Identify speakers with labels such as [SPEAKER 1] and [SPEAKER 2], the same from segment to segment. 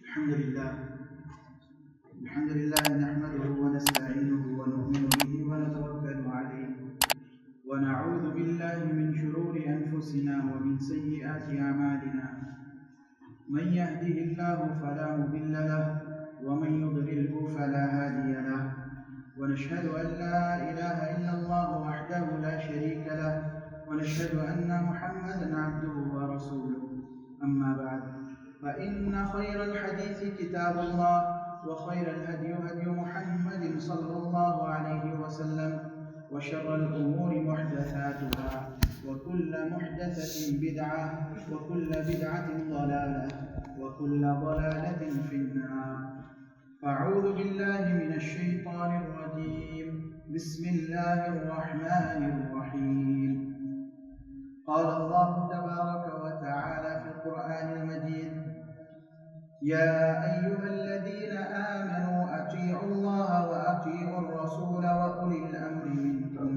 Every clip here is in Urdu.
[SPEAKER 1] الحمد لله نحمده ونستعينه ونؤمن به ونتوكل عليه ونعوذ بالله من شرور أنفسنا ومن سيئات أعمالنا من يهده الله فلا مضل له ومن يضلله فلا هادي له ونشهد أن لا إله إلا الله وحده لا شريك له ونشهد أن محمدا عبده ورسوله أما بعد فإن خير الحديث كتاب الله وخير الهدي هدي محمد صلى الله عليه وسلم وشر الأمور محدثاتها وكل محدثة بدعة وكل بدعة ضلالة وكل ضلالة في النار. أعوذ بالله من الشيطان الرجيم. بسم الله الرحمن الرحيم. قال الله تبارك وتعالى في القرآن المجيد: يا أيها الذين آمنوا أطيعوا الله وأطيعوا الرسول وأولي الأمر منكم.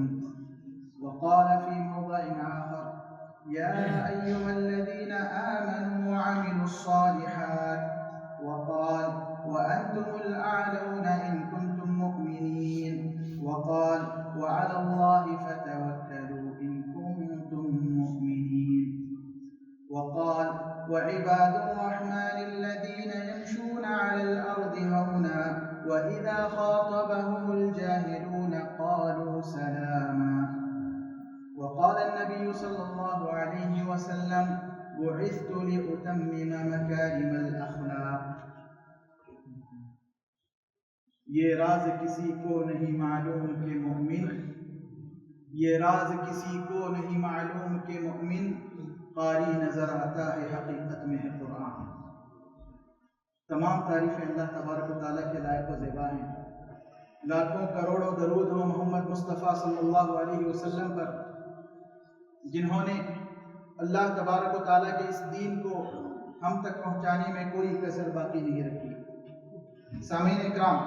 [SPEAKER 1] وقال في موضع آخر: يا أيها الذين آمنوا وعملوا الصالحات. وقال: وأنتم الأعلون إن كنتم مؤمنين. وقال: وعلى الله فتوكلوا إن كنتم مؤمنين. وقال: وعباد الرحمن الذين يمشون على الأرض هونا وإذا خاطبهم الجاهلون قالوا سلاما. وقال النبي صلى الله عليه وسلم: بعثت لأتمم مكارم الأخلاق. یہ راز کسی کو نہیں معلوم کہ مومن، یہ راز کسی کو نہیں معلوم کہ مومن قاری نظر آتا ہے حقیقت میں ہے قرآن. تمام تعریفیں اللہ تبارک و تعالیٰ کے لائق و زیبا ہیں. لاکھوں کروڑوں درود ہو محمد مصطفیٰ صلی اللہ علیہ وسلم پر، جنہوں نے اللہ تبارک و تعالیٰ کے اس دین کو ہم تک پہنچانے میں کوئی کسر باقی نہیں رکھی. سامعین اکرام،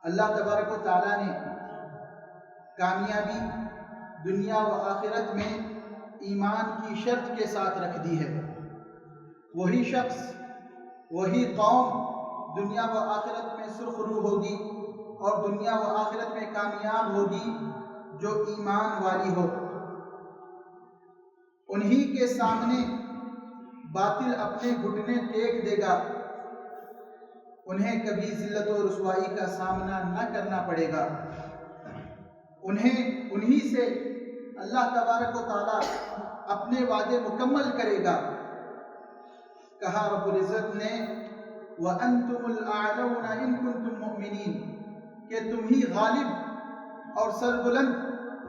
[SPEAKER 1] اللہ تبارک و تعالیٰ نے کامیابی دنیا و آخرت میں ایمان کی شرط کے ساتھ رکھ دی ہے. وہی شخص، وہی قوم دنیا و آخرت میں سرخرو ہوگی اور دنیا و آخرت میں کامیاب ہوگی جو ایمان والی ہو. انہی کے سامنے باطل اپنے گھٹنے ٹیک دے گا. انہیں کبھی ذلت و رسوائی کا سامنا نہ کرنا پڑے گا. انہی سے اللہ تبارک و تعالیٰ اپنے وعدے مکمل کرے گا. کہا رب العزت نے: وَأَنْتُمُ الْأَعْلَوْنَ إِن كُنتُم مُؤْمِنِينَ، کہ تم ہی غالب اور سربلند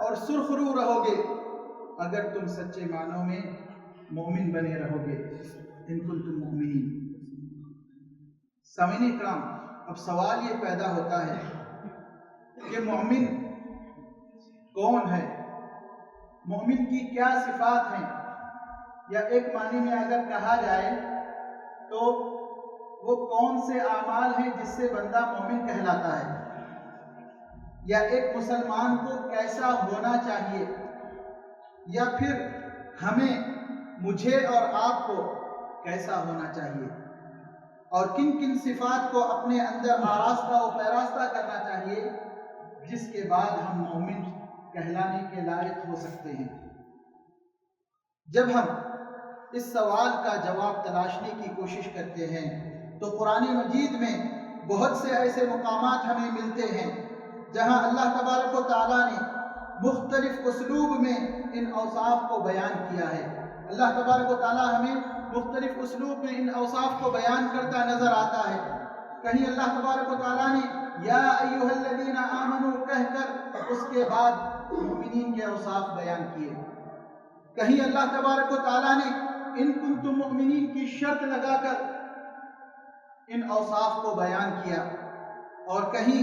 [SPEAKER 1] اور سرخرو رہو گے اگر تم سچے معنوں میں مومن بنے رہو گے. إِن كُنتُم مُؤْمِنِينَ. سامعین اکرام، اب سوال یہ پیدا ہوتا ہے کہ مومن کون ہے؟ مومن کی کیا صفات ہیں؟ یا ایک معنی میں اگر کہا جائے تو وہ کون سے اعمال ہیں جس سے بندہ مومن کہلاتا ہے؟ یا ایک مسلمان کو کیسا ہونا چاہیے؟ یا پھر مجھے اور آپ کو کیسا ہونا چاہیے؟ اور کن کن صفات کو اپنے اندر آراستہ و پیراستہ کرنا چاہیے جس کے بعد ہم مومن کہلانے کے لائق ہو سکتے ہیں؟ جب ہم اس سوال کا جواب تلاشنے کی کوشش کرتے ہیں تو قرآن مجید میں بہت سے ایسے مقامات ہمیں ملتے ہیں جہاں اللہ تبارک و تعالیٰ نے مختلف اسلوب میں ان اوصاف کو بیان کیا ہے. اللہ تبارک و تعالیٰ ہمیں مختلف اسلوب میں ان اوصاف کو بیان کرتا نظر آتا ہے. کہیں اللہ تبارک و تعالیٰ نے یا ایھا الذین آمنوا کہہ کر اس کے بعد مومنین کے اوصاف بیان کیے. کہیں اللہ تبارک و تعالیٰ نے ان کنتم مؤمنین کی شرط لگا کر ان اوصاف کو بیان کیا، اور کہیں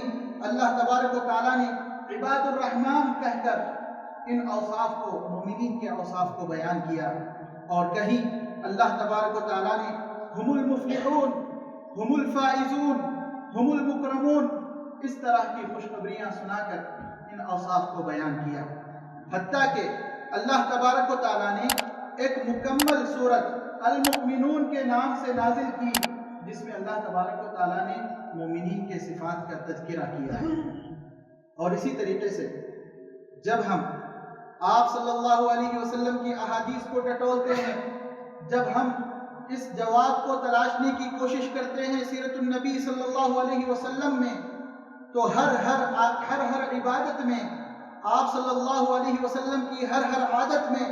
[SPEAKER 1] اللہ تبارک و تعالیٰ نے عباد الرحمن کہہ کر ان اوصاف کو، مومنین کے اوصاف کو بیان کیا، اور کہیں اللہ تبارک و تعالیٰ نے ہم المفلحون، ہم الفائزون، ہم المکرمون اس طرح کی خوشخبریاں سنا کر ان اوصاف کو بیان کیا. حتیٰ کہ اللہ تبارک و تعالیٰ نے ایک مکمل سورت المؤمنون کے نام سے نازل کی جس میں اللہ تبارک و تعالیٰ نے مومنین کے صفات کا تذکرہ کیا ہے۔ اور اسی طریقے سے جب ہم آپ صلی اللہ علیہ وسلم کی احادیث کو ٹٹولتے ہیں، جب ہم اس جواب کو تلاشنے کی کوشش کرتے ہیں سیرت النبی صلی اللہ علیہ وسلم میں، تو ہر عبادت میں، آپ صلی اللہ علیہ وسلم کی ہر عادت میں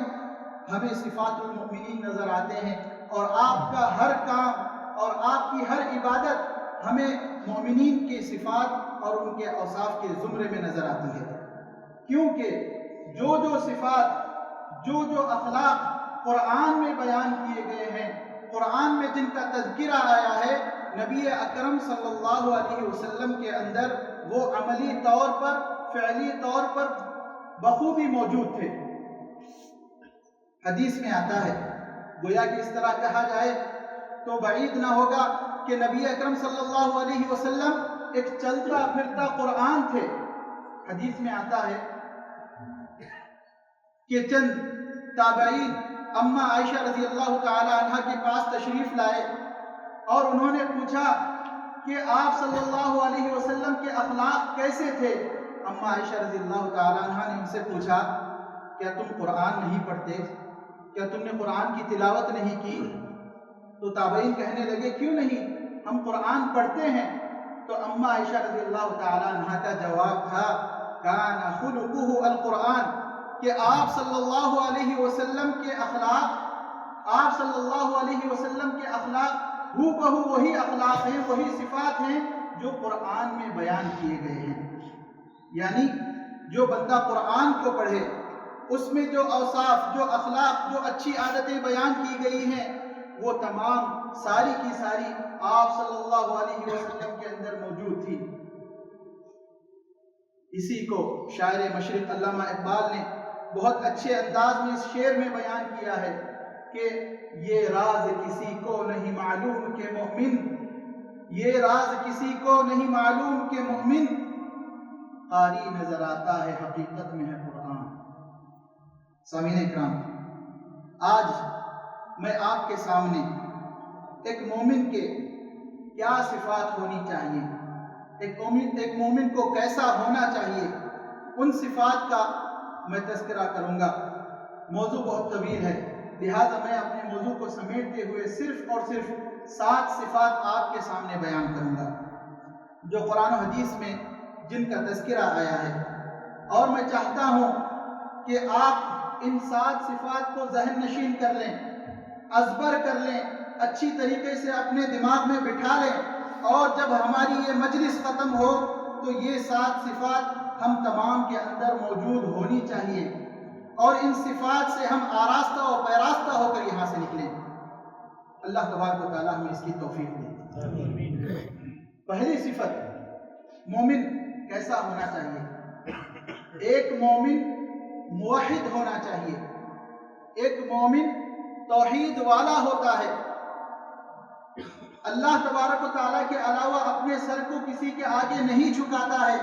[SPEAKER 1] ہمیں صفات المؤمنین نظر آتے ہیں، اور آپ کا ہر کام اور آپ کی ہر عبادت ہمیں مومنین کی صفات اور ان کے اوصاف کے زمرے میں نظر آتی ہے، کیونکہ جو صفات، جو اخلاق قرآن میں بیان کیے گئے ہیں، قرآن میں جن کا تذکرہ آیا ہے، نبی اکرم صلی اللہ علیہ وسلم کے اندر وہ عملی طور پر، فعلی طور پر بخوبی موجود تھے۔ حدیث میں آتا ہے، گویا کہ اس طرح کہا جائے تو بعید نہ ہوگا کہ نبی اکرم صلی اللہ علیہ وسلم ایک چلتا پھرتا قرآن تھے۔ حدیث میں آتا ہے کہ چند تابعین اما عائشہ رضی اللہ تعالی عنہ کے پاس تشریف لائے اور انہوں نے پوچھا کہ آپ صلی اللہ علیہ وسلم کے اخلاق کیسے تھے۔ اما عائشہ رضی اللہ تعالی عنہ نے ان سے پوچھا، کیا تم قرآن نہیں پڑھتے؟ کیا تم نے قرآن کی تلاوت نہیں کی؟ تو تابعین کہنے لگے، کیوں نہیں، ہم قرآن پڑھتے ہیں۔ تو اما عائشہ رضی اللہ تعالی عنہ کا جواب تھا، کان خلقہ القرآن، کہ آپ صلی اللہ علیہ وسلم کے اخلاق، آپ صلی اللہ علیہ وسلم کے اخلاق ہو بہو وہی اخلاق ہیں، وہی صفات ہیں جو قرآن میں بیان کیے گئے ہیں۔ یعنی جو بندہ قرآن کو پڑھے، اس میں جو اوصاف، جو اخلاق، جو اچھی عادتیں بیان کی گئی ہیں، وہ تمام ساری کی ساری آپ صلی اللہ علیہ وسلم کے اندر موجود تھی۔ اسی کو شاعر مشرق علامہ اقبال نے بہت اچھے انداز میں اس شعر میں بیان کیا ہے کہ یہ راز کسی کو نہیں معلوم کہ مومن، یہ راز کسی کو نہیں معلوم کہ مومن، قاری نظر آتا ہے حقیقت میں ہے قرآن۔ سامعین اکرام، آج میں آپ کے سامنے ایک مومن کے کیا صفات ہونی چاہیے، ایک مومن کو کیسا ہونا چاہیے، ان صفات کا میں تذکرہ کروں گا۔ موضوع بہت طویل ہے، لہٰذا میں اپنے موضوع کو سمیٹتے ہوئے صرف اور صرف 7 صفات آپ کے سامنے بیان کروں گا جو قرآن و حدیث میں جن کا تذکرہ آیا ہے، اور میں چاہتا ہوں کہ آپ ان 7 صفات کو ذہن نشین کر لیں، ازبر کر لیں، اچھی طریقے سے اپنے دماغ میں بٹھا لیں، اور جب ہماری یہ مجلس ختم ہو تو یہ 7 صفات ہم تمام کے اندر موجود ہونی چاہیے، اور ان صفات سے ہم آراستہ و پیراستہ ہو کر یہاں سے نکلیں۔ اللہ تبارک و تعالیٰ ہمیں اس کی توفیق دے۔ پہلی صفت، مومن کیسا ہونا چاہیے؟ ایک مومن موحد ہونا چاہیے، ایک مومن توحید والا ہوتا ہے، اللہ تبارک و تعالیٰ کے علاوہ اپنے سر کو کسی کے آگے نہیں جھکاتا ہے،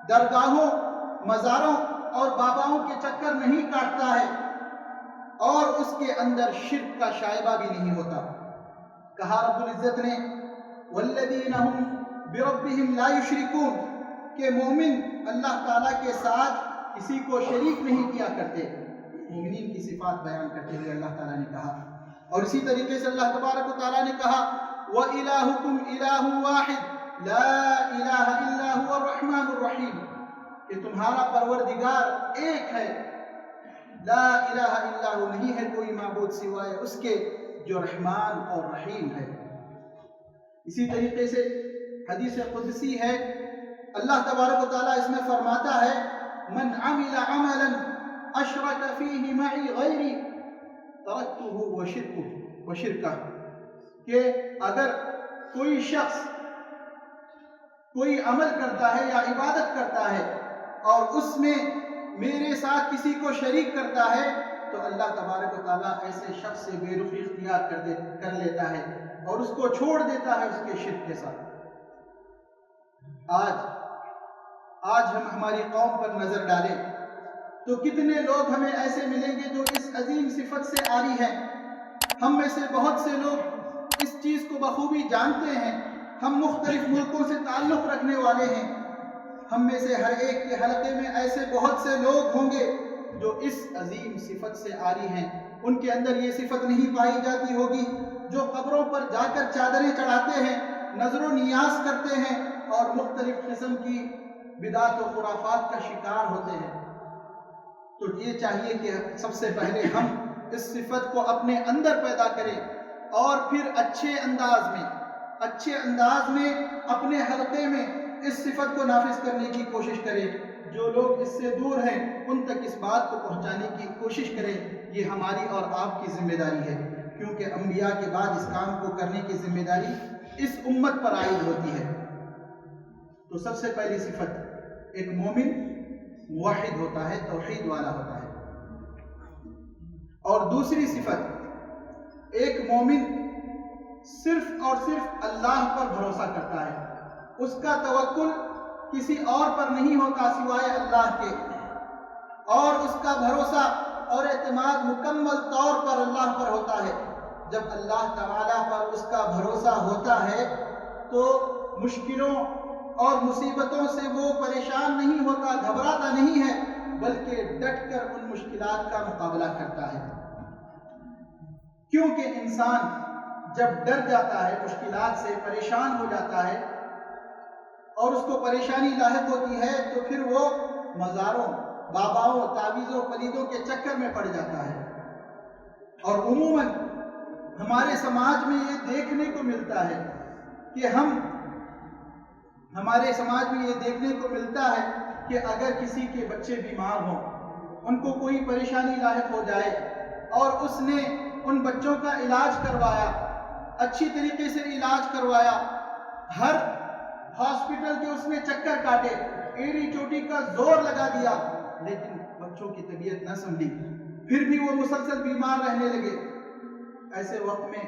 [SPEAKER 1] درگاہوں، مزاروں اور باباؤں کے چکر نہیں کاٹتا ہے، اور اس کے اندر شرک کا شائبہ بھی نہیں ہوتا۔ کہا رب العزت نے والذین هم بربهم لا یشرکون، کہ مومن اللہ تعالیٰ کے ساتھ کسی کو شریک نہیں کیا کرتے۔ مومنین کی صفات بیان کرتے ہوئے اللہ تعالیٰ نے کہا، اور اسی طریقے سے اللہ تبارک و تعالیٰ نے کہا وَإِلَٰهُكُمْ إِلَٰهٌ وَاحِدٌ لَا إِلَٰهَ إِلَّا هُوَ الرَّحْمَٰنُ الرَّحِيمُ، کہ تمہارا پروردگار ایک ہے، لا الہ الا ہو، نہیں ہے کوئی معبود سوائے اس کے جو رحمان اور رحیم ہے۔ اسی طریقے سے حدیث قدسی ہے، اللہ تبارک و تعالیٰ اس میں فرماتا ہے من عمل عملا اشرک فیہ معی غیری ترکتہ وشرکہ، کہ اگر کوئی شخص کوئی عمل کرتا ہے یا عبادت کرتا ہے اور اس میں میرے ساتھ کسی کو شریک کرتا ہے تو اللہ تبارک و تعالیٰ ایسے شخص سے بے رخی اختیار کر لیتا ہے اور اس کو چھوڑ دیتا ہے اس کے شرک کے ساتھ۔ آج ہم ہماری قوم پر نظر ڈالیں تو کتنے لوگ ہمیں ایسے ملیں گے جو اس عظیم صفت سے عاری ہیں۔ ہم میں سے بہت سے لوگ اس چیز کو بخوبی جانتے ہیں، ہم مختلف ملکوں سے تعلق رکھنے والے ہیں، ہم میں سے ہر ایک کے حلقے میں ایسے بہت سے لوگ ہوں گے جو اس عظیم صفت سے عاری ہیں، ان کے اندر یہ صفت نہیں پائی جاتی ہوگی، جو قبروں پر جا کر چادریں چڑھاتے ہیں، نظر و نیاز کرتے ہیں اور مختلف قسم کی بدعات و خرافات کا شکار ہوتے ہیں۔ تو یہ چاہیے کہ سب سے پہلے ہم اس صفت کو اپنے اندر پیدا کریں اور پھر اچھے انداز میں اپنے حلقے میں اس صفت کو نافذ کرنے کی کوشش کریں۔ جو لوگ اس سے دور ہیں ان تک اس بات کو پہنچانے کی کوشش کریں۔ یہ ہماری اور آپ کی ذمہ داری ہے، کیونکہ انبیاء کے بعد اس کام کو کرنے کی ذمہ داری اس امت پر عائد ہوتی ہے۔ تو سب سے پہلی صفت، ایک مومن موحد ہوتا ہے، توحید والا ہوتا ہے۔ اور دوسری صفت، ایک مومن صرف اور صرف اللہ پر بھروسہ کرتا ہے، اس کا توکل کسی اور پر نہیں ہوتا سوائے اللہ کے، اور اس کا بھروسہ اور اعتماد مکمل طور پر اللہ پر ہوتا ہے۔ جب اللہ تعالیٰ پر اس کا بھروسہ ہوتا ہے تو مشکلوں اور مصیبتوں سے وہ پریشان نہیں ہوتا، گھبراتا نہیں ہے، بلکہ ڈٹ کر ان مشکلات کا مقابلہ کرتا ہے۔ کیونکہ انسان جب ڈر جاتا ہے، مشکلات سے پریشان ہو جاتا ہے اور اس کو پریشانی لاحق ہوتی ہے، تو پھر وہ مزاروں، باباؤں، تعویذوں، پلیدوں کے چکر میں پڑ جاتا ہے۔ اور عموماً ہمارے سماج میں یہ دیکھنے کو ملتا ہے کہ کہ اگر کسی کے بچے بیمار ہوں، ان کو کوئی پریشانی لاحق ہو جائے اور اس نے ان بچوں کا علاج کروایا، اچھی طریقے سے علاج کروایا، ہر ہاسپٹل کے اس نے چکر کاٹے، ایڑی چوٹی کا زور لگا دیا، لیکن بچوں کی طبیعت نہ سنبھلی، پھر بھی وہ مسلسل بیمار رہنے لگے۔ ایسے وقت میں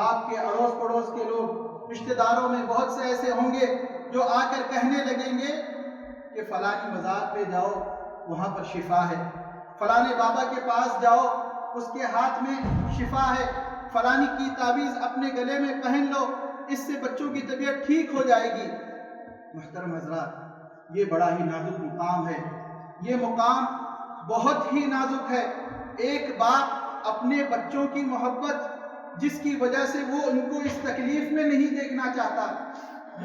[SPEAKER 1] آپ کے اڑوس پڑوس کے لوگ، رشتہ داروں میں بہت سے ایسے ہوں گے جو آ کر کہنے لگیں گے کہ فلانی مزار پہ جاؤ، وہاں پر شفا ہے، فلانے بابا کے پاس جاؤ، اس کے ہاتھ میں شفا ہے، فلانی کی تعویذ اپنے گلے میں پہن لو، اس سے بچوں کی طبیعت ٹھیک ہو جائے گی۔ محترم حضرات، یہ بڑا ہی نازک مقام ہے، یہ مقام بہت ہی نازک ہے۔ ایک باپ اپنے بچوں کی محبت، جس کی وجہ سے وہ ان کو اس تکلیف میں نہیں دیکھنا چاہتا،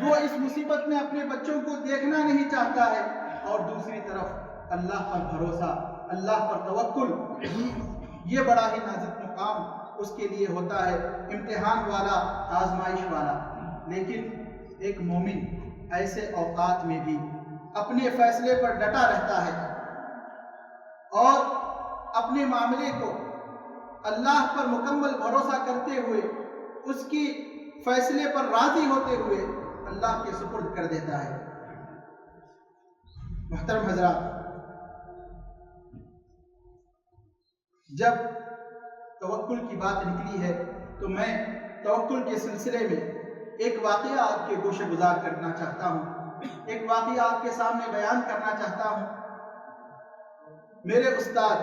[SPEAKER 1] وہ اس مصیبت میں اپنے بچوں کو دیکھنا نہیں چاہتا ہے، اور دوسری طرف اللہ پر بھروسہ، اللہ پر توکل، یہ بڑا ہی نازک مقام اس کے لیے ہوتا ہے، امتحان والا، آزمائش والا۔ لیکن ایک مومن ایسے اوقات میں بھی اپنے فیصلے پر ڈٹا رہتا ہے اور اپنے معاملے کو اللہ پر مکمل بھروسہ کرتے ہوئے، اس کی فیصلے پر راضی ہوتے ہوئے اللہ کے سپرد کر دیتا ہے۔ محترم حضرات، جب توکل کی بات نکلی ہے تو میں توکل کے سلسلے میں ایک واقعہ آپ کے گوشے گزار کرنا چاہتا ہوں، ایک واقعہ آپ کے سامنے بیان کرنا چاہتا ہوں۔ میرے استاد،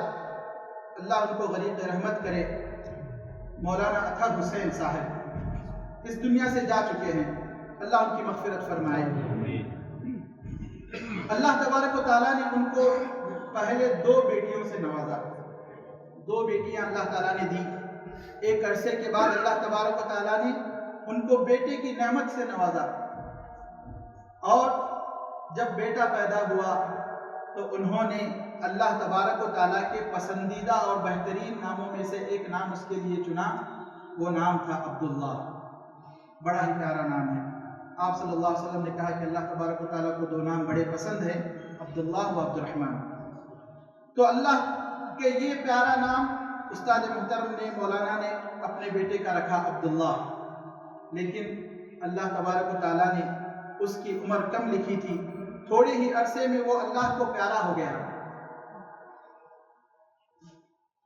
[SPEAKER 1] اللہ ان کو غریق رحمت کرے، مولانا اطہر حسین صاحب اس دنیا سے جا چکے ہیں، اللہ ان کی مغفرت فرمائے۔ اللہ تبارک و تعالیٰ نے ان کو پہلے 2 بیٹیوں سے نوازا، 2 بیٹیاں اللہ تعالیٰ نے دی۔ ایک عرصے کے بعد اللہ تبارک و تعالیٰ نے ان کو بیٹے کی نعمت سے نوازا، اور جب بیٹا پیدا ہوا تو انہوں نے اللہ تبارک و تعالیٰ کے پسندیدہ اور بہترین ناموں میں سے ایک نام اس کے لیے چنا، وہ نام تھا عبداللہ۔ بڑا ہی پیارا نام ہے۔ آپ صلی اللہ علیہ وسلم نے کہا کہ اللہ تبارک و تعالیٰ کو 2 نام بڑے پسند ہیں، عبداللہ و عبد الرحمن۔ تو اللہ کے یہ پیارا نام استاد محترم نے، مولانا نے اپنے بیٹے کا رکھا عبداللہ، لیکن اللہ تبارک و تعالیٰ نے اس کی عمر کم لکھی تھی، تھوڑے ہی عرصے میں وہ اللہ کو پیارا ہو گیا۔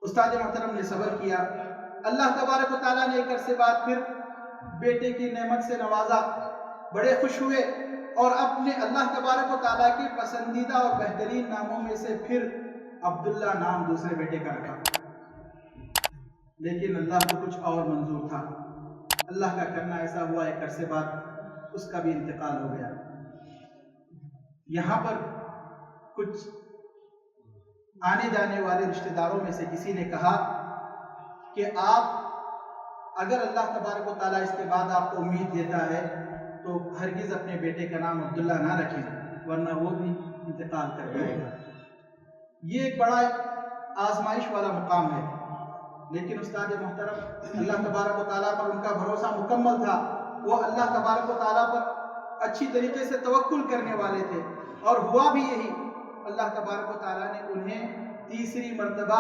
[SPEAKER 1] استاد محترم نے صبر کیا، اللہ تبارک و تعالیٰ نے ایک عرصے بعد پھر بیٹے کی نعمت سے نوازا، بڑے خوش ہوئے، اور اپنے اللہ تبارک و تعالیٰ کے پسندیدہ اور بہترین ناموں میں سے پھر عبداللہ نام دوسرے بیٹے کا رکھا۔ لیکن اللہ کو کچھ اور منظور تھا۔ اللہ کا کرنا ایسا ہوا ایک عرصے بعد اس کا بھی انتقال ہو گیا۔ یہاں پر کچھ آنے جانے والے رشتہ داروں میں سے کسی نے کہا کہ آپ اگر اللہ تبارک و تعالیٰ اس کے بعد آپ کو امید دیتا ہے تو ہرگز اپنے بیٹے کا نام عبداللہ نہ رکھیں، ورنہ وہ بھی انتقال کر جائے گا۔ یہ ایک بڑا آزمائش والا مقام ہے، لیکن استاد محترم اللہ تبارک و تعالیٰ پر ان کا بھروسہ مکمل تھا۔ وہ اللہ تبارک و تعالیٰ پر اچھی طریقے سے توکل کرنے والے تھے، اور ہوا بھی یہی۔ اللہ تبارک و تعالیٰ نے انہیں تیسری مرتبہ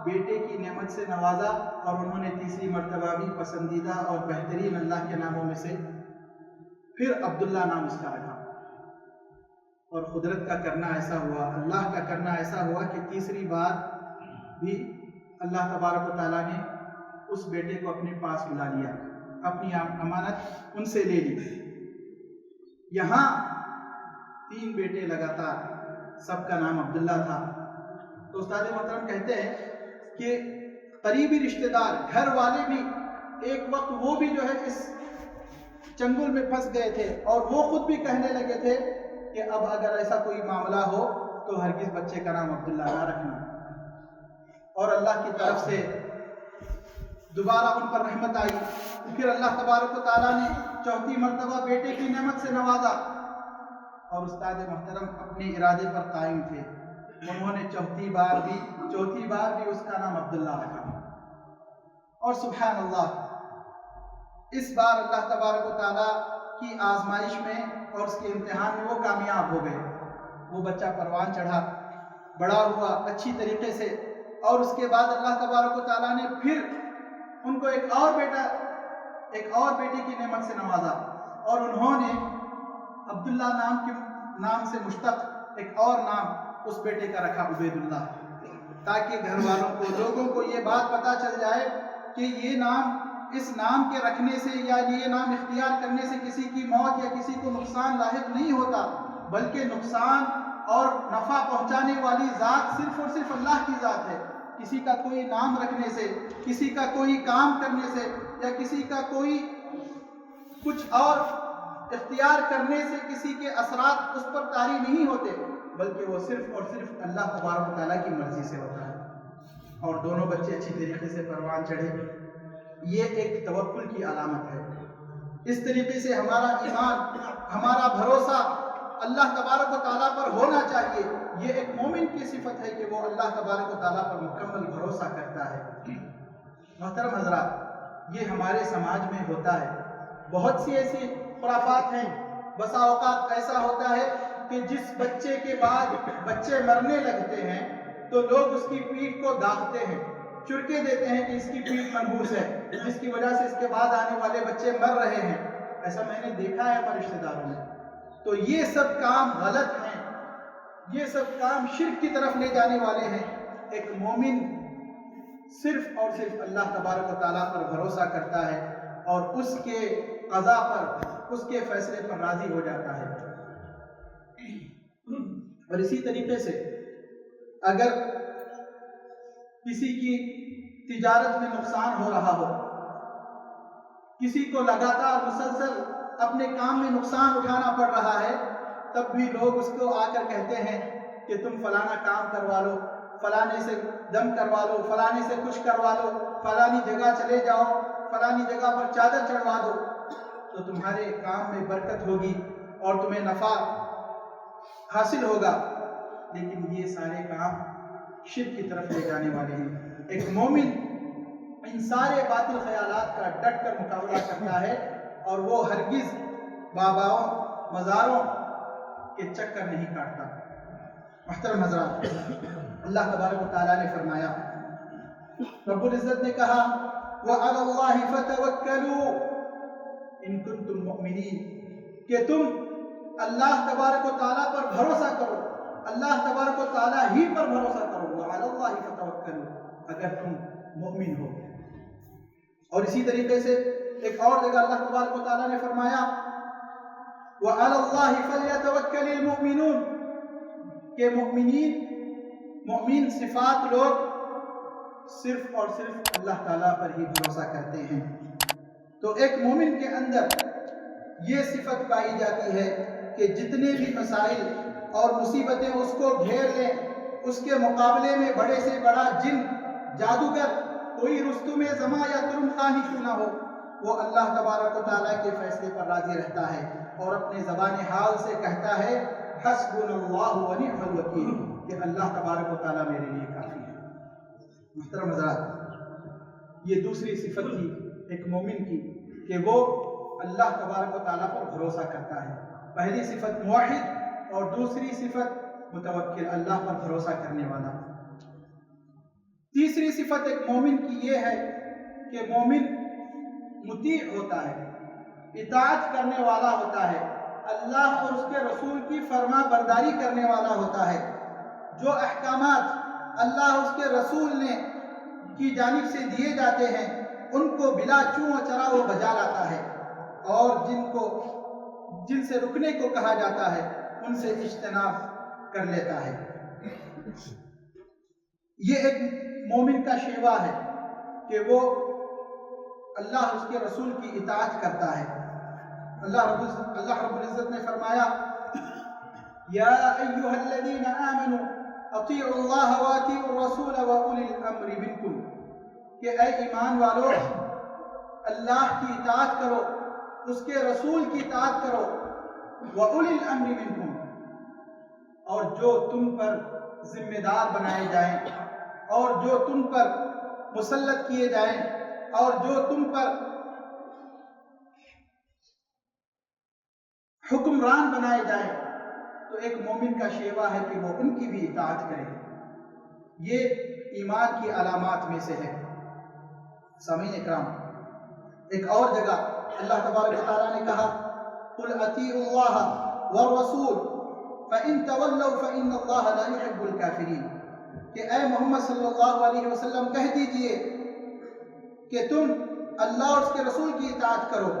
[SPEAKER 1] بیٹے کی نعمت سے نوازا، اور انہوں نے تیسری مرتبہ بھی پسندیدہ اور بہترین اللہ کے ناموں میں سے پھر عبداللہ نام اس کا رکھا۔ اور قدرت کا کرنا ایسا ہوا، اللہ کا کرنا ایسا ہوا کہ تیسری بار بھی اللہ تبارک و تعالیٰ نے اس بیٹے کو اپنے پاس بلا لیا، اپنی امانت ان سے لے لی۔ یہاں 3 بیٹے لگاتار، سب کا نام عبداللہ تھا۔ تو استاد محترم کہتے ہیں کہ قریبی رشتہ دار، گھر والے بھی ایک وقت وہ بھی جو ہے اس چنگل میں پھنس گئے تھے، اور وہ خود بھی کہنے لگے تھے کہ اب اگر ایسا کوئی معاملہ ہو تو ہرگز بچے کا نام عبداللہ نہ رکھنا۔ اور اللہ کی طرف سے دوبارہ ان پر رحمت آئی، پھر اللہ تبارک و تعالیٰ نے چوتھی مرتبہ بیٹے کی نعمت سے نوازا، اور استاد محترم اپنے ارادے پر قائم تھے۔ انہوں نے چوتھی بار بھی اس کا نام عبداللہ رکھا۔ اور سبحان اللہ، اس بار اللہ تبارک و تعالیٰ کی آزمائش میں اور اس کے امتحان میں وہ کامیاب ہو گئے۔ وہ بچہ پروان چڑھا، بڑا ہوا اچھی طریقے سے، اور اس کے بعد اللہ تبارک و تعالیٰ نے پھر ان کو ایک اور بیٹے کی نعمت سے نوازا، اور انہوں نے عبداللہ نام سے مشتق ایک اور نام اس بیٹے کا رکھا، عبید اللہ، تاکہ گھر والوں کو، لوگوں کو یہ بات پتہ چل جائے کہ یہ نام، اس نام کے رکھنے سے یا یہ نام اختیار کرنے سے کسی کی موت یا کسی کو نقصان لاحق نہیں ہوتا، بلکہ نقصان اور نفع پہنچانے والی ذات صرف اور صرف اللہ کی ذات ہے۔ کسی کا کوئی نام رکھنے سے، کسی کا کوئی کام کرنے سے، یا کسی کا کوئی کچھ اور اختیار کرنے سے کسی کے اثرات اس پر طاری نہیں ہوتے، بلکہ وہ صرف اور صرف اللہ تبارک و تعالیٰ کی مرضی سے ہوتا ہے۔ اور دونوں بچے اچھی طریقے سے پروان چڑھے، یہ ایک توکل کی علامت ہے۔ اس طریقے سے ہمارا ایمان، ہمارا بھروسہ اللہ تبارک و تعالیٰ پر ہونا چاہیے۔ یہ ایک مومن کی صفت ہے کہ وہ اللہ تبارک و تعالیٰ پر مکمل بھروسہ کرتا ہے۔ محترم حضرات، یہ ہمارے سماج میں ہوتا ہے، بہت سی ایسی خرافات ہیں۔ بسا اوقات ایسا ہوتا ہے کہ جس بچے کے بعد بچے مرنے لگتے ہیں تو لوگ اس کی پیٹھ کو داغتے ہیں، چرکے دیتے ہیں کہ اس کی پیٹھ منحوس ہے، جس کی وجہ سے اس کے بعد آنے والے بچے مر رہے ہیں۔ ایسا میں نے دیکھا ہے ہمارے رشتہ داروں میں۔ تو یہ سب کام غلط ہیں، یہ سب کام شرک کی طرف لے جانے والے ہیں۔ ایک مومن صرف اور صرف اللہ تبارک و تعالیٰ پر بھروسہ کرتا ہے، اور اس کے قضا پر، اس کے فیصلے پر راضی ہو جاتا ہے۔ اور اسی طریقے سے اگر کسی کی تجارت میں نقصان ہو رہا ہو، کسی کو لگاتار مسلسل اپنے کام میں نقصان اٹھانا پڑ رہا ہے، تب بھی لوگ اس کو آ کر کہتے ہیں کہ تم فلانا کام کروا لو، فلانے سے دم کروا لو، فلانے سے کچھ کروا لو، فلانی جگہ چلے جاؤ، فلانی جگہ پر چادر چڑھوا دو، تو تمہارے کام میں برکت ہوگی اور تمہیں نفع حاصل ہوگا۔ لیکن یہ سارے کام شرک کی طرف لے جانے والے ہیں۔ ایک مومن ان سارے باطل خیالات کا ڈٹ کر مقابلہ کرتا ہے، اور وہ ہرگز باباؤں، مزاروں کے چکر نہیں کاٹتا۔ محترم حضرات، اللہ تبارک و تعالیٰ نے فرمایا، رب العزت نے کہا وَعَلَى اللَّهِ فَتَوَكَّلُوا إِن كُنتُم مُؤْمِنِينَ، کہ تم اللہ تبارک و تعالیٰ پر بھروسہ کرو، اللہ تبارک و تعالیٰ ہی پر بھروسہ کرو۔ وَعَلَى اللَّهِ فَتَوَكَّلُوا، اگر تم مؤمن ہو۔ اور اسی طریقے سے ایک اور جگہ اللہ تبارک و تعالیٰ نے فرمایا وَعَلَى اللَّهِ فَلْيَتَوَكَّلِ الْمُؤْمِنُونَ، کہ مومن صفات لوگ صرف اور صرف اللہ تعالیٰ پر ہی بھروسہ کرتے ہیں۔ تو ایک مومن کے اندر یہ صفت پائی جاتی ہے کہ جتنے بھی مسائل اور مصیبتیں اس کو گھیر لیں، اس کے مقابلے میں بڑے سے بڑا جن، جادوگر، کوئی رستم زماں یا ترم خواہ ہی کیوں نہ ہو، وہ اللہ تبارک و تعالیٰ کے فیصلے پر راضی رہتا ہے اور اپنے زبان حال سے کہتا ہے حسبنا اللہ و نعم الوکیل، کہ اللہ تبارک و تعالیٰ میرے لیے کافی ہے۔ محترم حضرات، یہ دوسری صفت تھی ایک مومن کی کہ وہ اللہ تبارک و تعالیٰ پر بھروسہ کرتا ہے۔ پہلی صفت موحد اور دوسری صفت متوکل، اللہ پر بھروسہ کرنے والا۔ تیسری صفت ایک مومن کی یہ ہے کہ مومن مطیع ہوتا ہے، اطاعت کرنے والا ہوتا ہے، اللہ اور اس کے رسول کی فرما برداری کرنے والا ہوتا ہے۔ جو احکامات اللہ اور اس کے رسول نے کی جانب سے دیے جاتے ہیں ان کو بلا چوں و چرا وہ بجا لاتا ہے، اور جن سے رکنے کو کہا جاتا ہے ان سے اجتناب کر لیتا ہے۔ یہ ایک مومن کا شیوا ہے کہ وہ اللہ اور اس کے رسول کی اطاعت کرتا ہے۔ اللہ رب العزت نے فرمایا یا ایھا الذین آمنوا اطیعوا اللہ واطیعوا الرسول واولی الامر منکم، کہ اے ایمان والو اللہ کی اطاعت کرو، اس کے رسول کی اطاعت کرو، واولی الامر منکم، اور جو تم پر ذمہ دار بنائے جائیں اور جو تم پر مسلط کیے جائیں اور جو تم پر حکمران بنائے جائیں، تو ایک مومن کا شیوا ہے کہ وہ ان کی بھی اطاعت کرے۔ یہ ایمان کی علامات میں سے ہے۔ سامعین اکرام، ایک اور جگہ اللہ تبارک و تعالیٰ نے کہا قل اطیعوا اللہ والرسول فإن تولوا فإن اللہ لا يحب الكافرین، کہ اے محمد صلی اللہ علیہ وسلم کہہ دیجئے کہ تم اللہ اور اس کے رسول کی اطاعت کرو،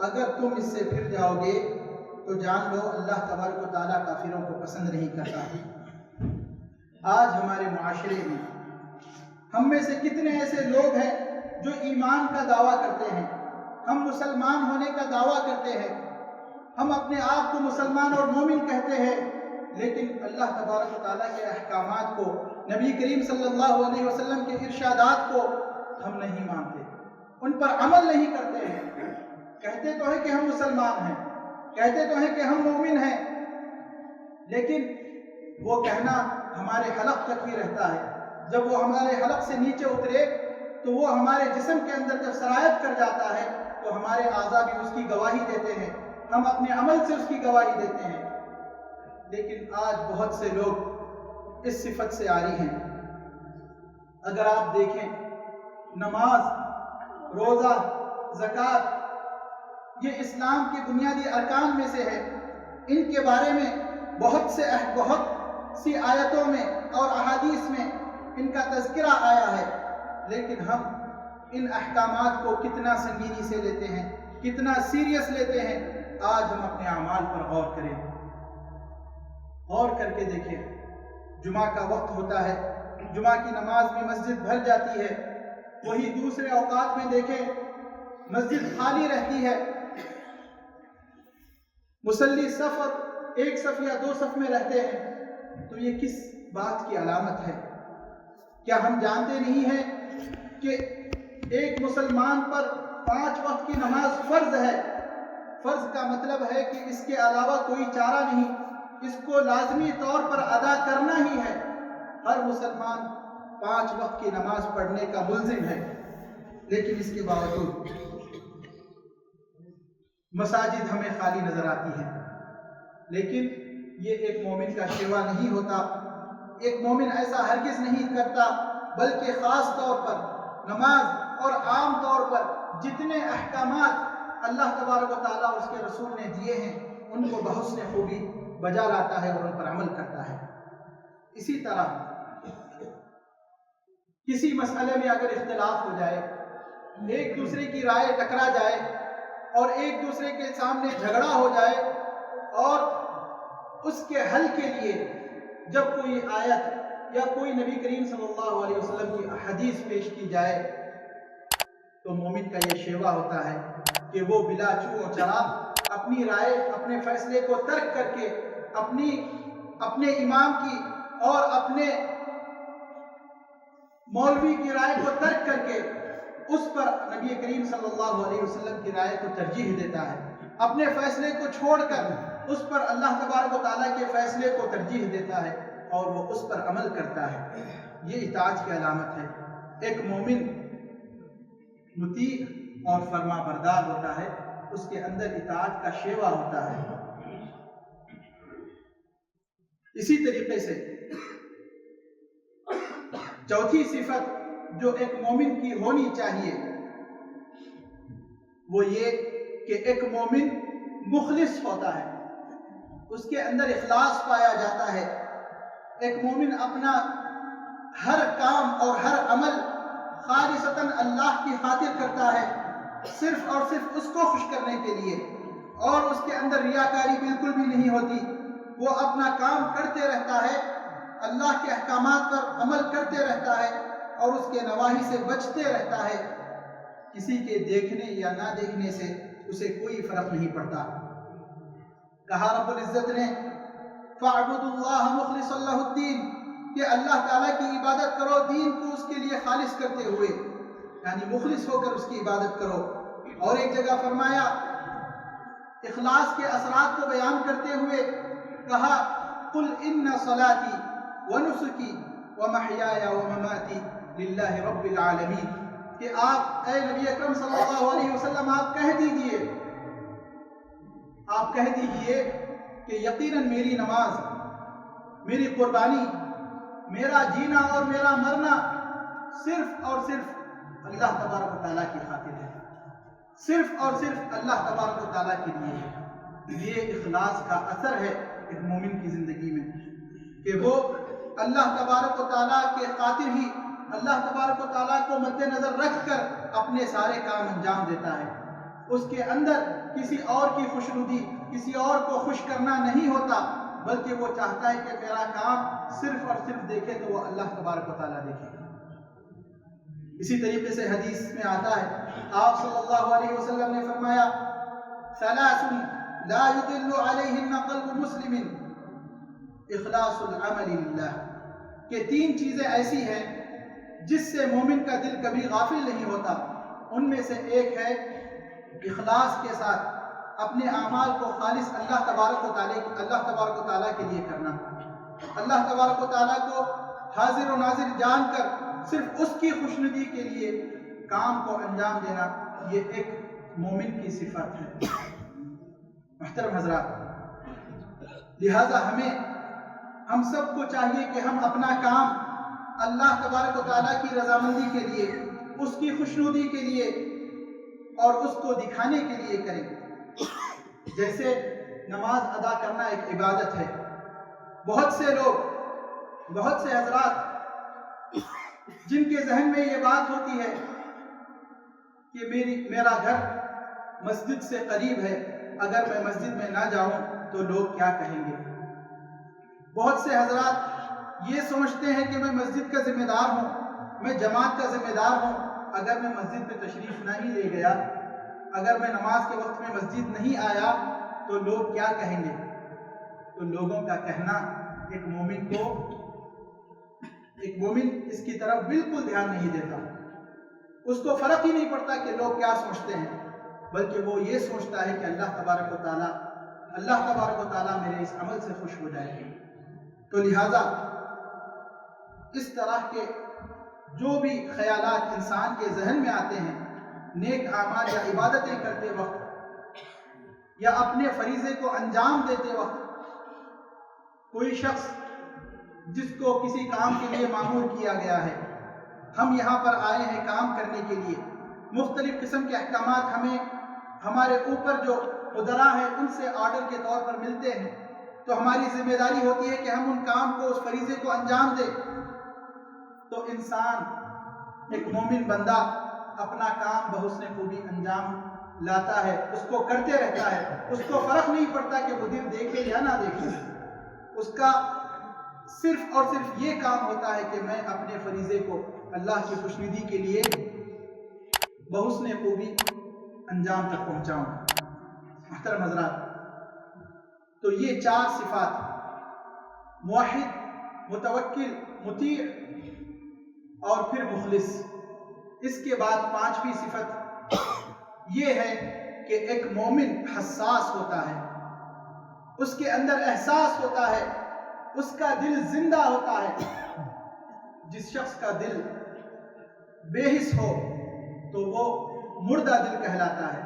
[SPEAKER 1] اگر تم اس سے پھر جاؤ گے تو جان لو اللہ تبارک و تعالیٰ کافروں کو پسند نہیں کرتا۔ آج ہمارے معاشرے میں ہم میں سے کتنے ایسے لوگ ہیں جو ایمان کا دعویٰ کرتے ہیں، ہم مسلمان ہونے کا دعویٰ کرتے ہیں، ہم اپنے آپ کو مسلمان اور مومن کہتے ہیں، لیکن اللہ تبارک و تعالیٰ کے احکامات کو، نبی کریم صلی اللہ علیہ وسلم کے ارشادات کو ہم نہیں مانتے، ان پر عمل نہیں کرتے ہیں۔ کہتے تو ہیں کہ ہم مسلمان ہیں، کہتے تو ہیں کہ ہم مومن ہیں، لیکن وہ کہنا ہمارے حلق تک ہی رہتا ہے۔ جب وہ ہمارے حلق سے نیچے اترے تو وہ ہمارے جسم کے اندر جب سرایت کر جاتا ہے تو ہمارے اعضاء بھی اس کی گواہی دیتے ہیں، ہم اپنے عمل سے اس کی گواہی دیتے ہیں۔ لیکن آج بہت سے لوگ اس صفت سے عاری ہیں۔ اگر آپ دیکھیں نماز، روزہ، زکوٰۃ، یہ اسلام کے بنیادی ارکان میں سے ہے، ان کے بارے میں بہت سی آیتوں میں اور احادیث میں ان کا تذکرہ آیا ہے، لیکن ہم ان احکامات کو کتنا سنگینی سے لیتے ہیں، کتنا سیریس لیتے ہیں۔ آج ہم اپنے اعمال پر غور کریں، غور کر کے دیکھیں۔ جمعہ کا وقت ہوتا ہے، جمعہ کی نماز میں مسجد بھر جاتی ہے، وہی دوسرے اوقات میں دیکھیں مسجد خالی رہتی ہے، مصلی صف ایک صف یا دو صف میں رہتے ہیں۔ تو یہ کس بات کی علامت ہے؟ کیا ہم جانتے نہیں ہیں کہ ایک مسلمان پر 5 وقت کی نماز فرض ہے؟ فرض کا مطلب ہے کہ اس کے علاوہ کوئی چارہ نہیں، اس کو لازمی طور پر ادا کرنا ہی ہے۔ ہر مسلمان 5 وقت کی نماز پڑھنے کا ملزم ہے، لیکن اس کے باوجود مساجد ہمیں خالی نظر آتی ہیں۔ لیکن یہ ایک مومن کا شیوا نہیں ہوتا۔ ایک مومن ایسا ہرگز نہیں کرتا، بلکہ خاص طور پر نماز اور عام طور پر جتنے احکامات اللہ تبارک و تعالیٰ اور اس کے رسول نے دیے ہیں ان کو بحسن خوبی بجا لاتا ہے اور ان پر عمل کرتا ہے۔ اسی طرح کسی مسئلے میں اگر اختلاف ہو جائے، ایک دوسرے کی رائے ٹکرا جائے اور ایک دوسرے کے سامنے جھگڑا ہو جائے، اور اس کے حل کے لیے جب کوئی آیت یا کوئی نبی کریم صلی اللہ علیہ وسلم کی حدیث پیش کی جائے تو مومن کا یہ شیوا ہوتا ہے کہ وہ بلا چو و چرا اپنی رائے، اپنے فیصلے کو ترک کر کے اپنے امام کی اور اپنے مولوی کی رائے کو ترک کر کے اس پر نبی کریم صلی اللہ علیہ وسلم کی رائے کو ترجیح دیتا ہے، اپنے فیصلے کو چھوڑ کر اس پر اللہ تبارک و تعالیٰ کے فیصلے کو ترجیح دیتا ہے اور وہ اس پر عمل کرتا ہے۔ یہ اطاعت کی علامت ہے۔ ایک مومن مطیع اور فرما بردار ہوتا ہے، اس کے اندر اطاعت کا شیوا ہوتا ہے۔ اسی طریقے سے چوتھی صفت جو ایک مومن کی ہونی چاہیے وہ یہ کہ ایک مومن مخلص ہوتا ہے، اس کے اندر اخلاص پایا جاتا ہے۔ ایک مومن اپنا ہر کام اور ہر عمل خالصتاً اللہ کی خاطر کرتا ہے، صرف اور صرف اس کو خوش کرنے کے لیے، اور اس کے اندر ریاکاری بالکل بھی نہیں ہوتی۔ وہ اپنا کام کرتے رہتا ہے، اللہ کے احکامات پر عمل کرتے رہتا ہے اور اس کے نواہی سے بچتے رہتا ہے۔ کسی کے دیکھنے یا نہ دیکھنے سے اسے کوئی فرق نہیں پڑتا۔ کہا رب العزت نے فَاعْبُدُوا اللَّهَ مُخْلِصًا لَهُ الدِّينَ کہ اللہ تعالیٰ کی عبادت کرو دین کو اس کے لیے خالص کرتے ہوئے، یعنی مخلص ہو کر اس کی عبادت کرو۔ اور ایک جگہ فرمایا اخلاص کے اثرات کو بیان کرتے ہوئے کہا قُلْ إِنَّ صَلَاتِي وَنُسُكِي وَمَحْيَايَ وَمَمَاتِي لِلَّهِ رَبِّ الْعَالَمِينَ کہ آپ اے نبی اکرم صلی اللہ علیہ وسلم آپ کہہ دیجئے کہ یقیناً میری نماز، میری قربانی، میرا جینا اور میرا مرنا صرف اور صرف اللہ تبارک و تعالیٰ کی خاطر ہے، صرف اور صرف اللہ تبارک و تعالیٰ کے لیے ہے۔ یہ اخلاص کا اثر ہے ایک مومن کی زندگی میں کہ وہ اللہ تبارک و تعالیٰ کے خاطر ہی، اللہ تبارک و تعالیٰ کو مد نظر رکھ کر اپنے سارے کام انجام دیتا ہے۔ اس کے اندر کسی اور کی خوشنودی، کسی اور کو خوش کرنا نہیں ہوتا، بلکہ وہ چاہتا ہے کہ میرا کام صرف اور صرف دیکھے تو وہ اللہ تبارک و تعالیٰ دیکھے۔ اسی طریقے سے حدیث میں آتا ہے، آپ صلی اللہ علیہ وسلم نے فرمایا ثلاث لا يضل علیہن قلب مسلم اخلاص العمل للہ کہ تین چیزیں ایسی ہیں جس سے مومن کا دل کبھی غافل نہیں ہوتا۔ ان میں سے ایک ہے اخلاص کے ساتھ اپنے اعمال کو خالص اللہ تبارک و تعالیٰ کے لیے کرنا، اللہ تبارک و تعالیٰ کو حاضر و ناظر جان کر صرف اس کی خوشنودی کے لیے کام کو انجام دینا، یہ ایک مومن کی صفت ہے۔ محترم حضرات، لہذا ہم سب کو چاہیے کہ ہم اپنا کام اللہ تبارک و تعالیٰ کی رضامندی کے لیے، اس کی خوشنودی کے لیے اور اس کو دکھانے کے لیے کریں۔ جیسے نماز ادا کرنا ایک عبادت ہے، بہت سے لوگ، بہت سے حضرات جن کے ذہن میں یہ بات ہوتی ہے کہ میرا گھر مسجد سے قریب ہے، اگر میں مسجد میں نہ جاؤں تو لوگ کیا کہیں گے۔ بہت سے حضرات یہ سمجھتے ہیں کہ میں مسجد کا ذمہ دار ہوں، میں جماعت کا ذمہ دار ہوں، اگر میں مسجد میں تشریف نہیں لے گیا، اگر میں نماز کے وقت میں مسجد نہیں آیا تو لوگ کیا کہیں گے۔ تو لوگوں کا کہنا ایک مومن اس کی طرف بالکل دھیان نہیں دیتا، اس کو فرق ہی نہیں پڑتا کہ لوگ کیا سوچتے ہیں، بلکہ وہ یہ سوچتا ہے کہ اللہ تبارک و تعالیٰ میرے اس عمل سے خوش ہو جائے گی۔ تو لہٰذا اس طرح کے جو بھی خیالات انسان کے ذہن میں آتے ہیں، نیک اعمال یا عبادتیں کرتے وقت یا اپنے فریضے کو انجام دیتے وقت، کوئی شخص جس کو کسی کام کے لیے مامور کیا گیا ہے، ہم یہاں پر آئے ہیں کام کرنے کے لیے، مختلف قسم کے احکامات ہمیں ہمارے اوپر جو مدراء ہیں ان سے آرڈر کے طور پر ملتے ہیں، تو ہماری ذمہ داری ہوتی ہے کہ ہم ان کام کو، اس فریضے کو انجام دیں۔ تو انسان، ایک مومن بندہ اپنا کام بحسن خوبی انجام لاتا ہے، اس کو کرتے رہتا ہے، اس کو فرق نہیں پڑتا کہ مدیر دیکھے یا نہ دیکھے، اس کا صرف اور صرف یہ کام ہوتا ہے کہ میں اپنے فریضے کو اللہ کی خوشنودی کے لیے بحسن خوبی انجام تک پہنچاؤں۔ محترم حضرات، تو یہ 4 صفات، موحد، متوکل، مطیع اور پھر مخلص، اس کے بعد 5ویں صفت یہ ہے کہ ایک مومن حساس ہوتا ہے، اس کے اندر احساس ہوتا ہے، اس کا دل زندہ ہوتا ہے۔ جس شخص کا دل بے حس ہو تو وہ مردہ دل کہلاتا ہے۔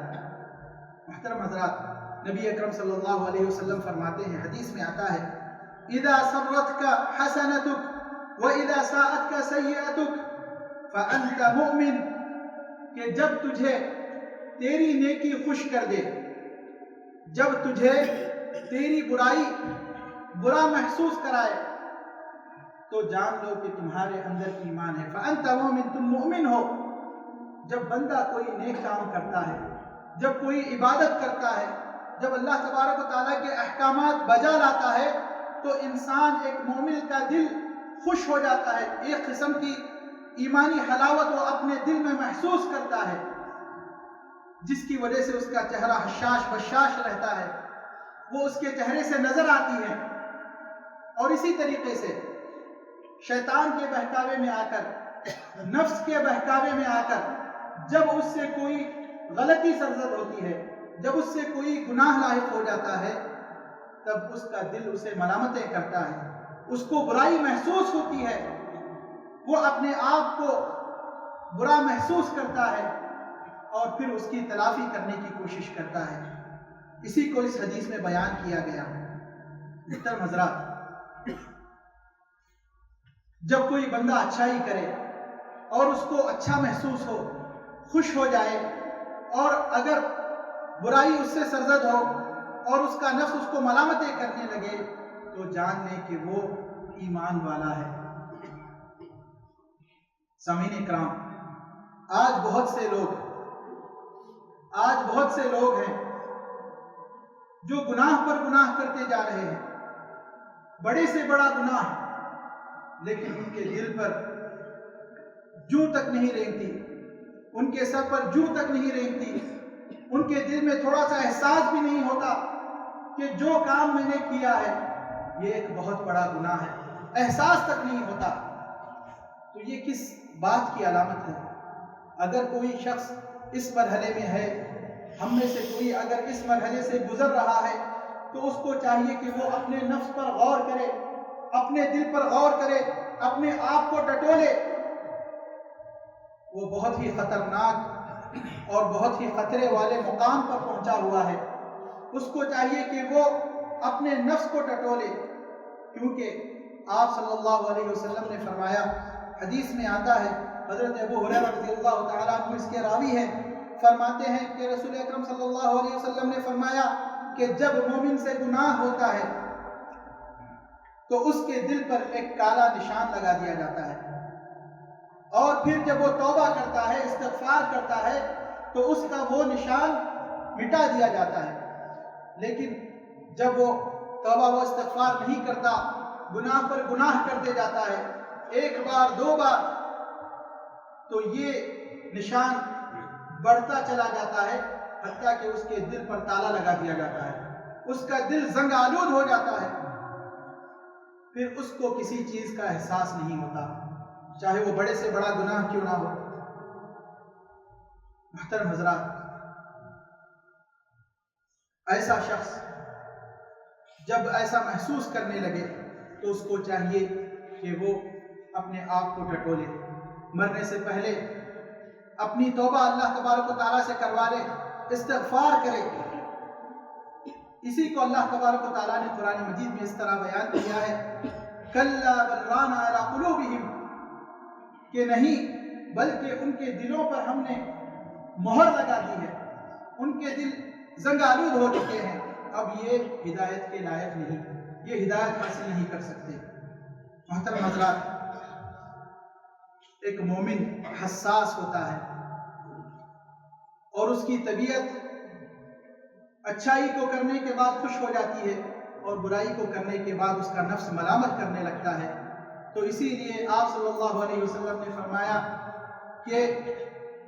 [SPEAKER 1] محترم حضرات، نبی اکرم صلی اللہ علیہ وسلم فرماتے ہیں، حدیث میں آتا ہے، اذا سرتک حسنتک واذا ساءتک سیئتک فانت مؤمن، کہ جب تجھے تیری نیکی خوش کر دے، جب تجھے تیری برائی برا محسوس کرائے، تو جان لو کہ تمہارے اندر ایمان ہے۔ فانت مؤمن، تم مومن ہو۔ جب بندہ کوئی نیک کام کرتا ہے، جب کوئی عبادت کرتا ہے، جب اللہ تبارک و تعالیٰ کے احکامات بجا لاتا ہے، تو انسان، ایک مومن کا دل خوش ہو جاتا ہے، ایک قسم کی ایمانی حلاوت وہ اپنے دل میں محسوس کرتا ہے، جس کی وجہ سے اس کا چہرہ حشاش بشاش رہتا ہے، وہ اس کے چہرے سے نظر آتی ہے۔ اور اسی طریقے سے شیطان کے بہکاوے میں آ کر، نفس کے بہکاوے میں آ کر، جب اس سے کوئی غلطی سرزد ہوتی ہے، جب اس سے کوئی گناہ لاحق ہو جاتا ہے، تب اس کا دل اسے ملامتیں کرتا ہے، اس کو برائی محسوس ہوتی ہے، وہ اپنے آپ کو برا محسوس کرتا ہے اور پھر اس کی تلافی کرنے کی کوشش کرتا ہے۔ اسی کو اس حدیث میں بیان کیا گیا۔ محترم حضرات، جب کوئی بندہ اچھائی کرے اور اس کو اچھا محسوس ہو، خوش ہو جائے، اور اگر برائی اس سے سرزد ہو اور اس کا نفس اس کو ملامتیں کرنے لگے، تو جان لیں کہ وہ ایمان والا ہے۔ سامعین اکرام، آج بہت سے لوگ ہیں جو گناہ پر گناہ کرتے جا رہے ہیں، بڑے سے بڑا گناہ، لیکن ان کے دل پر جوں تک نہیں رینگتی، ان کے سر پر جوں تک نہیں رینگتی، ان کے دل میں تھوڑا سا احساس بھی نہیں ہوتا کہ جو کام میں نے کیا ہے یہ ایک بہت بڑا گناہ ہے، احساس تک نہیں ہوتا۔ تو یہ کس بات کی علامت ہے؟ اگر کوئی شخص اس مرحلے میں ہے، ہم میں سے کوئی اگر اس مرحلے سے گزر رہا ہے، تو اس کو چاہیے کہ وہ اپنے نفس پر غور کرے، اپنے دل پر غور کرے، اپنے آپ کو ٹٹولے۔ وہ بہت ہی خطرناک اور بہت ہی خطرے والے مقام پر پہنچا ہوا ہے۔ اس کو چاہیے کہ وہ اپنے نفس کو ٹٹولے، کیونکہ آپ صلی اللہ علیہ وسلم نے فرمایا، حدیث میں آتا ہے، حضرت ابو ہریرہ رضی اللہ تعالیٰ عنہ اس کے راوی ہیں، فرماتے ہیں کہ رسول اکرم صلی اللہ علیہ وسلم نے فرمایا کہ جب مومن سے گناہ ہوتا ہے تو اس کے دل پر ایک کالا نشان لگا دیا جاتا ہے، اور پھر جب وہ توبہ کرتا ہے، استغفار کرتا ہے، تو اس کا وہ نشان مٹا دیا جاتا ہے۔ لیکن جب وہ توبہ و استغفار نہیں کرتا، گناہ پر گناہ کرتے جاتا ہے، 1 بار 2 بار، تو یہ نشان بڑھتا چلا جاتا ہے، حتیٰ کہ اس کے دل پر تالا لگا دیا جاتا ہے، اس کا دل زنگ آلود ہو جاتا ہے، پھر اس کو کسی چیز کا احساس نہیں ہوتا، چاہے وہ بڑے سے بڑا گناہ کیوں نہ ہو۔ محترم حضرات، ایسا شخص جب ایسا محسوس کرنے لگے تو اس کو چاہیے کہ وہ اپنے آپ کو ٹٹولے، مرنے سے پہلے اپنی توبہ اللہ تبارک و تعالیٰ سے کروا لے، استغفار کرے۔ اسی کو اللہ تبارک و تعالیٰ نے قرآن مجید میں اس طرح بیان کیا ہے، کَلَّا بَلْ رَانَ عَلَىٰ قُلُوبِهِمْ، کہ نہیں بلکہ ان کے دلوں پر ہم نے مہر لگا دی ہے، ان کے دل زنگ آلود ہو چکے ہیں، اب یہ ہدایت کے لائق نہیں، یہ ہدایت حاصل نہیں کر سکتے۔ محترم حضرات، ایک مومن حساس ہوتا ہے اور اس کی طبیعت اچھائی کو کرنے کے بعد خوش ہو جاتی ہے اور برائی کو کرنے کے بعد اس کا نفس ملامت کرنے لگتا ہے۔ تو اسی لیے آپ صلی اللہ علیہ وسلم نے فرمایا کہ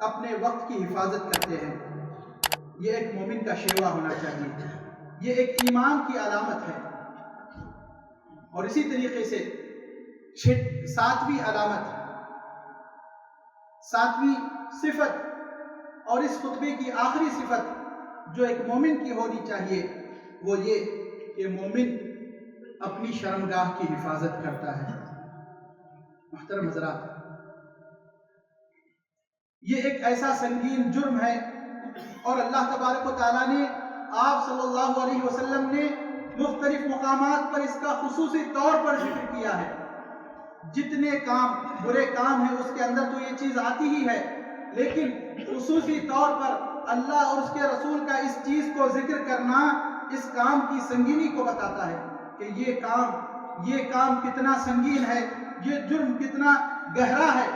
[SPEAKER 1] اپنے وقت کی حفاظت کرتے ہیں. یہ ایک مومن کا شیوا ہونا چاہیے. یہ ایک ایمان کی علامت ہے. اور اسی طریقے سے ساتویں علامت، ساتویں صفت اور اس خطبے کی آخری صفت جو ایک مومن کی ہونی چاہیے وہ یہ کہ مومن اپنی شرمگاہ کی حفاظت کرتا ہے. محترم حضرات، یہ ایک ایسا سنگین جرم ہے اور اللہ تبارک و تعالیٰ نے، آپ صلی اللہ علیہ وسلم نے مختلف مقامات پر اس کا خصوصی طور پر ذکر کیا ہے. جتنے کام برے کام ہیں اس کے اندر تو یہ چیز آتی ہی ہے، لیکن خصوصی طور پر اللہ اور اس کے رسول کا اس چیز کو ذکر کرنا اس کام کی سنگینی کو بتاتا ہے کہ یہ کام کتنا سنگین ہے، یہ جرم کتنا گہرا ہے.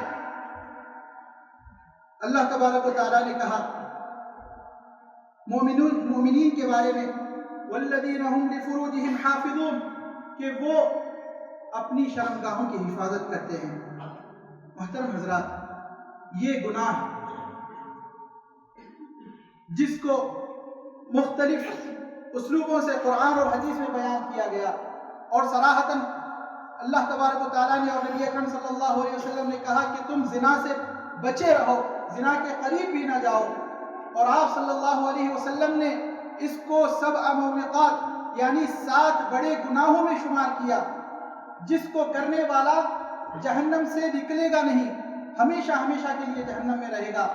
[SPEAKER 1] اللہ تبارک و تعالیٰ نے کہا مومنین کے بارے میں والذین هم لفروجهم حافظون کہ وہ اپنی شرمگاہوں کی حفاظت کرتے ہیں. محترم حضرات، یہ گناہ جس کو مختلف اسلوبوں سے قرآن اور حدیث میں بیان کیا گیا اور صراحتاً اللہ تبارک و تعالیٰ نے اور نبی اکرم صلی اللہ علیہ وسلم نے کہا کہ تم زنا سے بچے رہو، زنا کے قریب بھی نہ جاؤ، اور آپ صلی اللہ علیہ وسلم نے اس کو 7 موبقات یعنی 7 بڑے گناہوں میں شمار کیا جس کو کرنے والا جہنم سے نکلے گا نہیں، ہمیشہ ہمیشہ کے لیے جہنم میں رہے گا.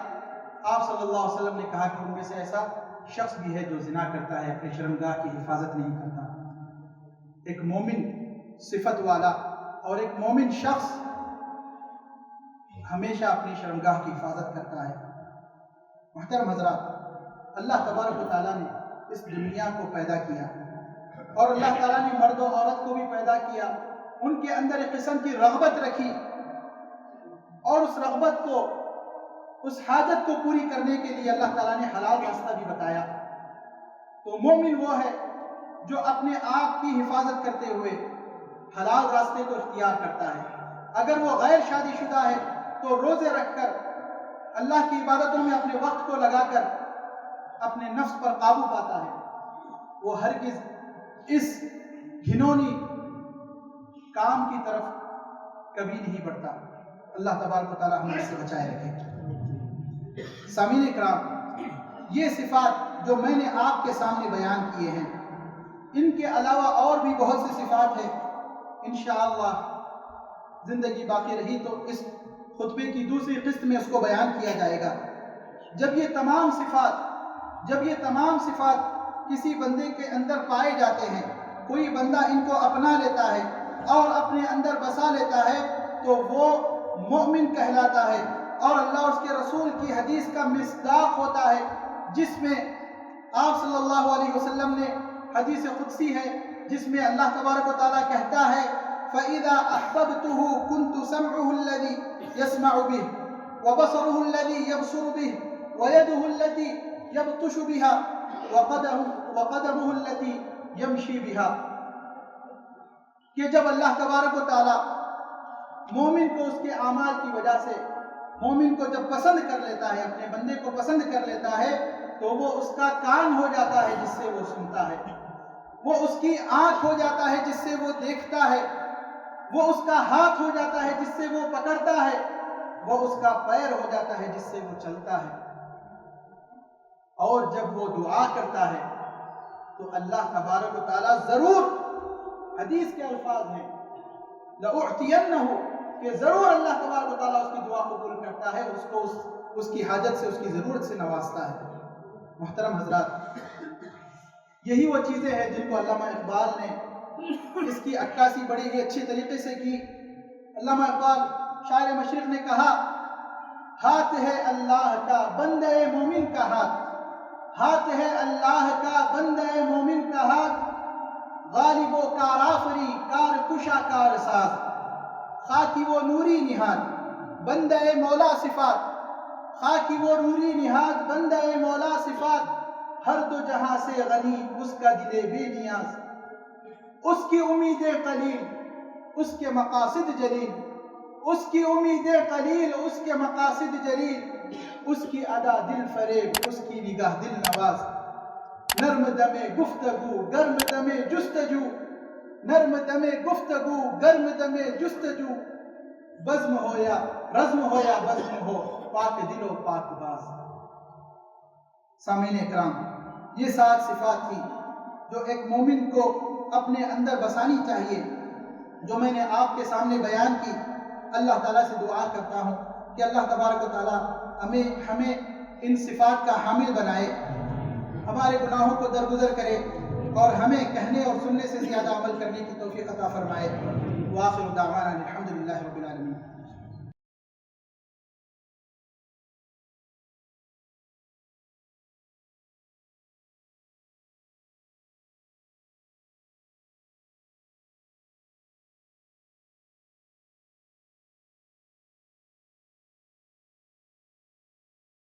[SPEAKER 1] آپ صلی اللہ علیہ وسلم نے کہا کہ ان میں سے ایسا شخص بھی ہے جو زنا کرتا ہے، اپنی شرمگاہ کی حفاظت نہیں کرتا. ایک مومن صفت والا اور ایک مومن شخص ہمیشہ اپنی شرمگاہ کی حفاظت کرتا ہے. محترم حضرات، اللہ تبارک و تعالیٰ نے اس دنیا کو پیدا کیا اور اللہ تعالیٰ نے مرد و عورت کو بھی پیدا کیا، ان کے اندر ایک قسم کی رغبت رکھی اور اس رغبت کو، اس حاجت کو پوری کرنے کے لیے اللہ تعالیٰ نے حلال راستہ بھی بتایا. تو مومن وہ ہے جو اپنے آپ کی حفاظت کرتے ہوئے حلال راستے کو اختیار کرتا ہے. اگر وہ غیر شادی شدہ ہے تو روزے رکھ کر اللہ کی عبادتوں میں اپنے وقت کو لگا کر اپنے نفس پر قابو پاتا ہے. وہ ہرگز اس گھنونی کام کی طرف کبھی نہیں بڑھتا. اللہ تبارک و تعالیٰ ہمیں اس سے بچائے رکھے. سامعین اکرام، یہ صفات جو میں نے آپ کے سامنے بیان کیے ہیں، ان کے علاوہ اور بھی بہت سی صفات ہیں. انشاءاللہ زندگی باقی رہی تو اس خطبے کی دوسری قسط میں اس کو بیان کیا جائے گا. جب یہ تمام صفات کسی بندے کے اندر پائے جاتے ہیں، کوئی بندہ ان کو اپنا لیتا ہے اور اپنے اندر بسا لیتا ہے تو وہ مومن کہلاتا ہے اور اللہ اور اس کے رسول کی حدیث کا مصداق ہوتا ہے، جس میں آپ صلی اللہ علیہ وسلم نے حدیث قدسی ہے جس میں اللہ تبارک و تعالیٰ کہتا ہے فَإِذَا أَحْبَبْتُهُ كُنْتُ سَمْعُهُ الَّذِي يَسْمَعُ بِهِ وَبَصَرُهُ الَّذِي يَبْصُرُ بِهِ وَيَدُهُ الَّتِي يَبْطُشُ بِهَا وَقَدَمُهُ الَّتِي يَمْشِي بِهَا. کہ جب اللہ تبارک و تعالیٰ مومن کو اس کے اعمال کی وجہ سے، مومن کو جب پسند کر لیتا ہے، اپنے بندے کو پسند کر لیتا ہے تو وہ اس کا کان ہو جاتا ہے جس سے وہ سنتا ہے، وہ اس کی آنکھ ہو جاتا ہے جس سے وہ دیکھتا ہے، وہ اس کا ہاتھ ہو جاتا ہے جس سے وہ پکڑتا ہے، وہ اس کا پیر ہو جاتا ہے جس سے وہ چلتا ہے. اور جب وہ دعا کرتا ہے تو اللہ تبارک و تعالیٰ ضرور، حدیث کے الفاظ ہیں لَأُعْتِيَنَّهُ، کہ ضرور اللہ تبارک و تعالیٰ اس کی دعا قبول کرتا ہے، اس کو اس کی حاجت سے، اس کی ضرورت سے نوازتا ہے. محترم حضرات، یہی وہ چیزیں ہیں جن کو علامہ اقبال نے اس کی عکاسی بڑی ہی اچھی طریقے سے کی. علامہ اقبال شاعر مشرق نے کہا ہاتھ ہے اللہ کا بندے مومن کا ہاتھ، ہاتھ ہے اللہ کا بندے مومن کا ہاتھ، غالب و کارآفری کار کشا کار ساز، خاکی وہ نوری نہاد بندے مولا صفات، خاکی وہ نوری نہاد بندے مولا صفات، ہر دو جہاں سے غنی اس کا دل بے نیاز، اس کی امیدیں قلیل اس کے مقاصد جلیل، اس کی امیدیں قلیل اس کے مقاصد جلیل، اس کی ادا دل فریب، اس کی نگاہ دل نواز، نرم دم گفتگو گرم دم جستجو، نرم دم گفتگو گرم دم جستجو، بزم ہو یا رزم ہو یا بزم ہو، پاک دل و پاک باز۔ سامعین اکرام، یہ 7 صفات تھی جو ایک مومن کو اپنے اندر بسانی چاہیے، جو میں نے آپ کے سامنے بیان کی۔ اللہ تعالیٰ سے دعا کرتا ہوں کہ اللہ تبارک و تعالیٰ ہمیں ان صفات کا حامل بنائے، ہمارے گناہوں کو درگزر کرے اور ہمیں کہنے اور سننے سے زیادہ عمل کرنے کی توفیق عطا فرمائے۔ وآخر دعوانا الحمدللہ رب العالمین۔